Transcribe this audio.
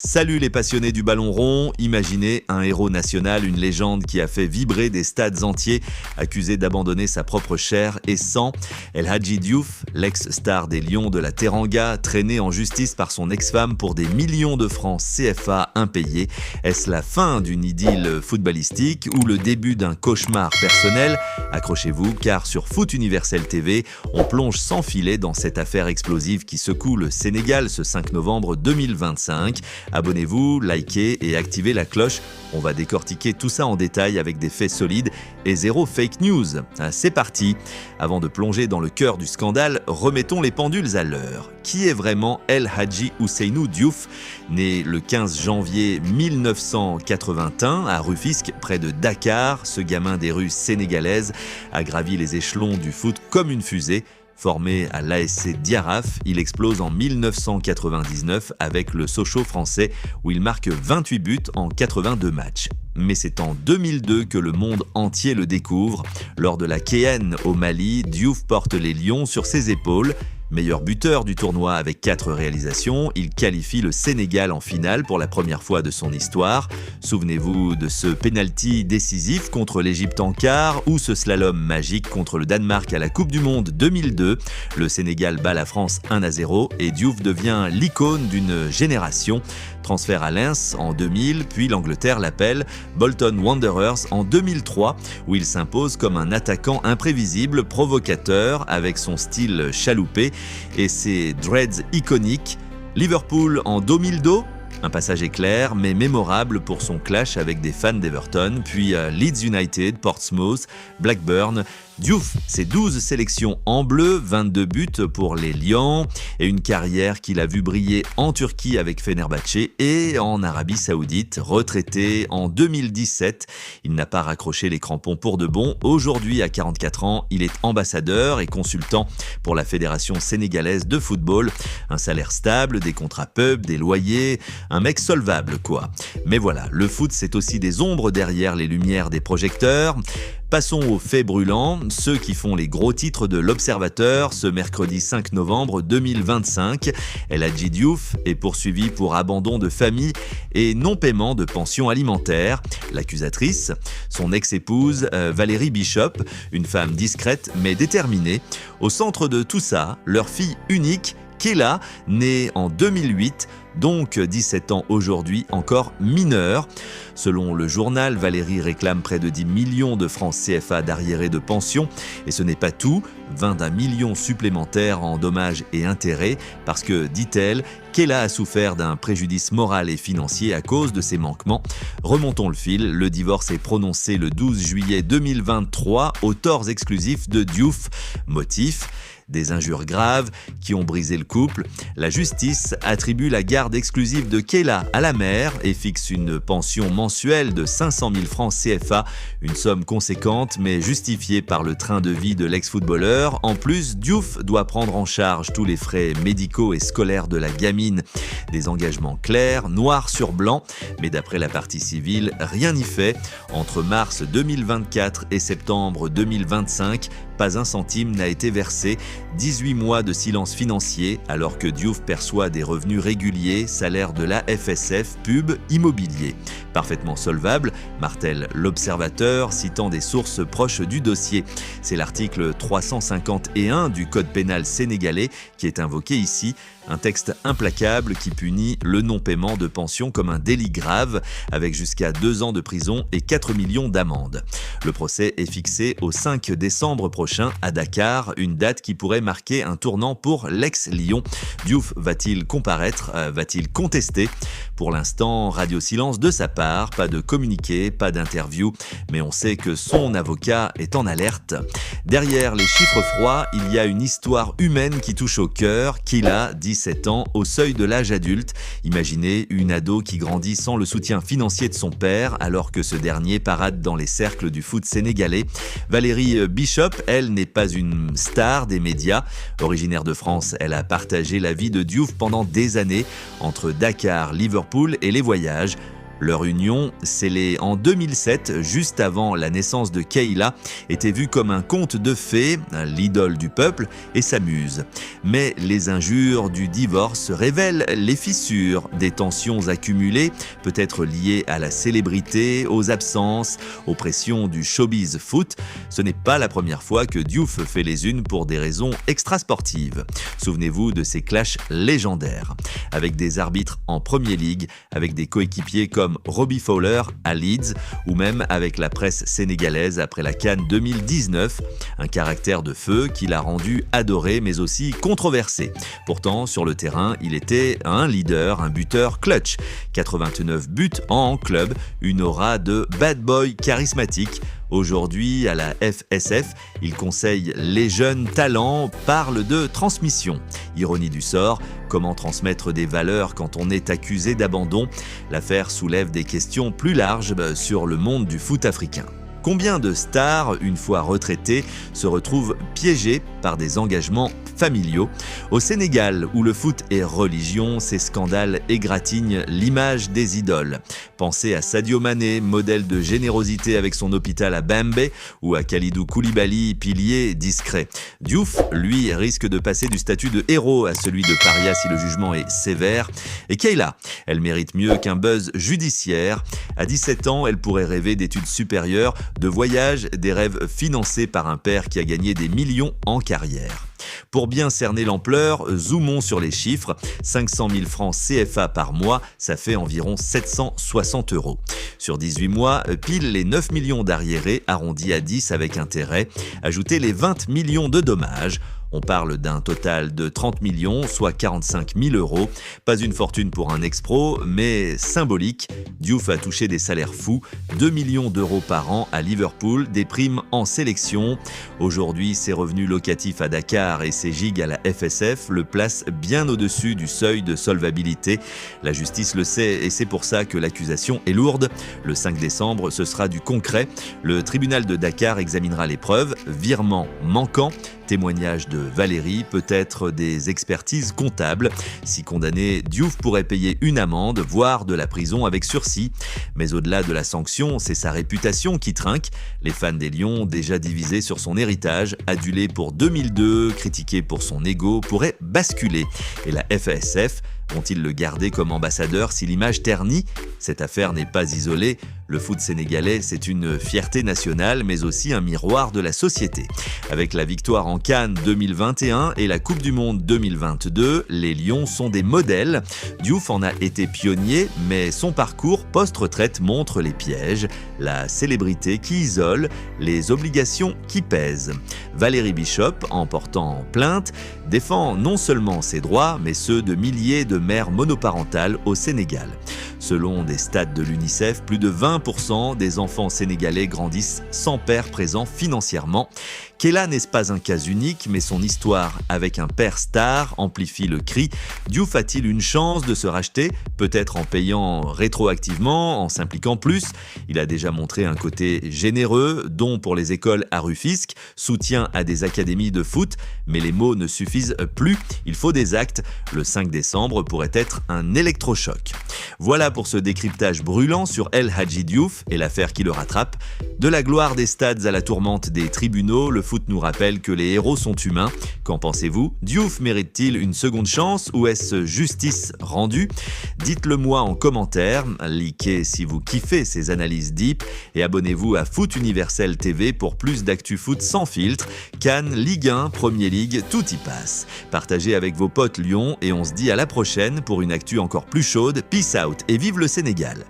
Salut les passionnés du ballon rond, imaginez un héros national, une légende qui a fait vibrer des stades entiers, accusé d'abandonner sa propre chair et sang. El Hadji Diouf, l'ex-star des Lions de la Teranga, traîné en justice par son ex-femme pour des millions de francs CFA impayés. Est-ce la fin d'une idylle footballistique ou le début d'un cauchemar personnel? Accrochez-vous car sur Foot Universel TV, on plonge sans filet dans cette affaire explosive qui secoue le Sénégal ce 5 novembre 2025. Abonnez-vous, likez et activez la cloche. On va décortiquer tout ça en détail avec des faits solides et zéro fake news. C'est parti. Avant de plonger dans le cœur du scandale, remettons les pendules à l'heure. Qui est vraiment El Hadji Ousseynou Diouf? Né le 15 janvier 1981 à Rufisque, près de Dakar, ce gamin des rues sénégalaises a gravi les échelons du foot comme une fusée. Formé à l'ASC Diaraf, il explose en 1999 avec le Sochaux français où il marque 28 buts en 82 matchs. Mais c'est en 2002 que le monde entier le découvre. Lors de la KN au Mali, Diouf porte les Lions sur ses épaules. Meilleur buteur du tournoi avec 4 réalisations, il qualifie le Sénégal en finale pour la première fois de son histoire. Souvenez-vous de ce penalty décisif contre l'Égypte en quart ou ce slalom magique contre le Danemark à la Coupe du Monde 2002. Le Sénégal bat la France 1-0 et Diouf devient l'icône d'une génération. Transfert à Lens en 2000, puis l'Angleterre l'appelle Bolton Wanderers en 2003, où il s'impose comme un attaquant imprévisible, provocateur, avec son style chaloupé et ses dreads iconiques. Liverpool en 2002, un passage éclair mais mémorable pour son clash avec des fans d'Everton, puis Leeds United, Portsmouth, Blackburn. Diouf, ses 12 sélections en bleu, 22 buts pour les Lions et une carrière qu'il a vu briller en Turquie avec Fenerbahçe et en Arabie Saoudite. Retraité en 2017, il n'a pas raccroché les crampons pour de bon. Aujourd'hui, à 44 ans, il est ambassadeur et consultant pour la Fédération sénégalaise de football. Un salaire stable, des contrats pub, des loyers, un mec solvable quoi. Mais voilà, le foot c'est aussi des ombres derrière les lumières des projecteurs. Passons aux faits brûlants, ceux qui font les gros titres de l'Observateur ce mercredi 5 novembre 2025. El Hadji Diouf est poursuivi pour abandon de famille et non-paiement de pension alimentaire. L'accusatrice, son ex-épouse Valérie Bishop, une femme discrète mais déterminée. Au centre de tout ça, leur fille unique, Kela, née en 2008, donc 17 ans aujourd'hui, encore mineure. Selon le journal, Valérie réclame près de 10 millions de francs CFA d'arriérés de pension. Et ce n'est pas tout, 21 millions supplémentaires en dommages et intérêts, parce que, dit-elle, Kela a souffert d'un préjudice moral et financier à cause de ses manquements. Remontons le fil, le divorce est prononcé le 12 juillet 2023 aux torts exclusifs de Diouf. Motif: des injures graves qui ont brisé le couple. La justice attribue la garde exclusive de Kela à la mère et fixe une pension mensuelle de 500 000 francs CFA, une somme conséquente mais justifiée par le train de vie de l'ex-footballeur. En plus, Diouf doit prendre en charge tous les frais médicaux et scolaires de la gamine. Des engagements clairs, noir sur blanc, mais d'après la partie civile, rien n'y fait. Entre mars 2024 et septembre 2025, pas un centime n'a été versé. 18 mois de silence financier alors que Diouf perçoit des revenus réguliers, salaire de la FSF, pub, immobilier. Parfaitement solvable, martèle l'Observateur, citant des sources proches du dossier. C'est l'article 351 du Code pénal sénégalais qui est invoqué ici. Un texte implacable qui punit le non-paiement de pension comme un délit grave, avec jusqu'à 2 ans de prison et 4 millions d'amende. Le procès est fixé au 5 décembre prochain à Dakar, une date qui pourrait marquer un tournant pour l'ex-Lion. Diouf va-t-il comparaître? Va-t-il contester? Pour l'instant, radio silence de sa part, pas de communiqué, pas d'interview, mais on sait que son avocat est en alerte. Derrière les chiffres froids, il y a une histoire humaine qui touche au cœur. Kela, 17 ans, au seuil de l'âge adulte. Imaginez une ado qui grandit sans le soutien financier de son père, alors que ce dernier parade dans les cercles du foot sénégalais. Valérie Bishop, elle, n'est pas une star des médias. Originaire de France, elle a partagé la vie de Diouf pendant des années, entre Dakar, Liverpool et les voyages. Leur union, scellée en 2007, juste avant la naissance de Kayla, était vue comme un conte de fées, l'idole du peuple et sa muse. Mais les injures du divorce révèlent les fissures, des tensions accumulées, peut-être liées à la célébrité, aux absences, aux pressions du showbiz foot. Ce n'est pas la première fois que Diouf fait les unes pour des raisons extrasportives. Souvenez-vous de ces clashs légendaires, avec des arbitres en Premier League, avec des coéquipiers comme Robbie Fowler à Leeds, ou même avec la presse sénégalaise après la CAN 2019, un caractère de feu qui l'a rendu adoré mais aussi controversé. Pourtant, sur le terrain, il était un leader, un buteur clutch. 89 buts en club, une aura de bad boy charismatique. Aujourd'hui, à la FSF, il conseille les jeunes talents, parle de transmission. Ironie du sort, comment transmettre des valeurs quand on est accusé d'abandon? L'affaire soulève des questions plus larges sur le monde du foot africain. Combien de stars, une fois retraitées, se retrouvent piégées par des engagements familiaux? Au Sénégal, où le foot est religion, ces scandales égratignent l'image des idoles. Pensez à Sadio Mané, modèle de générosité avec son hôpital à Bambey, ou à Kalidou Koulibaly, pilier discret. Diouf, lui, risque de passer du statut de héros à celui de paria si le jugement est sévère. Et Kayla, elle mérite mieux qu'un buzz judiciaire. À 17 ans, elle pourrait rêver d'études supérieures, de voyages, des rêves financés par un père qui a gagné des millions en carrière. Pour bien cerner l'ampleur, zoomons sur les chiffres. 500 000 francs CFA par mois, ça fait environ 760 €. Sur 18 mois, pile les 9 millions d'arriérés, arrondis à 10 avec intérêt. Ajoutez les 20 millions de dommages. On parle d'un total de 30 millions, soit 45 000 €. Pas une fortune pour un ex-pro, mais symbolique. Diouf a touché des salaires fous, 2 millions d'euros par an à Liverpool, des primes en sélection. Aujourd'hui, ses revenus locatifs à Dakar et ses gigs à la FSF le placent bien au-dessus du seuil de solvabilité. La justice le sait et c'est pour ça que l'accusation est lourde. Le 5 décembre, ce sera du concret. Le tribunal de Dakar examinera les preuves, virement manquant, témoignage de Valérie, peut-être des expertises comptables. Si condamné, Diouf pourrait payer une amende, voire de la prison avec sursis. Mais au-delà de la sanction, c'est sa réputation qui trinque. Les fans des Lions, déjà divisés sur son héritage, adulé pour 2002, critiqué pour son ego, pourraient basculer. Et la FASF, vont-ils le garder comme ambassadeur si l'image ternit? Cette affaire n'est pas isolée. Le foot sénégalais, c'est une fierté nationale, mais aussi un miroir de la société. Avec la victoire en CAN 2021 et la Coupe du Monde 2022, les Lions sont des modèles. Diouf en a été pionnier, mais son parcours post-retraite montre les pièges, la célébrité qui isole, les obligations qui pèsent. Valérie Bishop, en portant plainte, défend non seulement ses droits, mais ceux de milliers de mères monoparentales au Sénégal. Selon des stats de l'UNICEF, plus de 20% des enfants sénégalais grandissent sans père présent financièrement. Kayla n'est pas un cas unique, mais son histoire avec un père star amplifie le cri. Diouf a-t-il une chance de se racheter? Peut-être en payant rétroactivement, en s'impliquant plus. Il a déjà montré un côté généreux, don pour les écoles à Rufisque, soutien à des académies de foot, mais les mots ne suffisent plus, il faut des actes. Le 5 décembre pourrait être un électrochoc. Voilà pour ce décryptage brûlant sur El Hadji Diouf et l'affaire qui le rattrape. De la gloire des stades à la tourmente des tribunaux, le foot nous rappelle que les héros sont humains. Qu'en pensez-vous? Diouf mérite-t-il une seconde chance ou est-ce justice rendue? Dites-le moi en commentaire, likez si vous kiffez ces analyses deep et abonnez-vous à Foot Universel TV pour plus d'actu foot sans filtre. Cannes, Ligue 1, Premier League, tout y passe. Partagez avec vos potes Lyon et on se dit à la prochaine pour une actu encore plus chaude. Peace out et vive le Sénégal!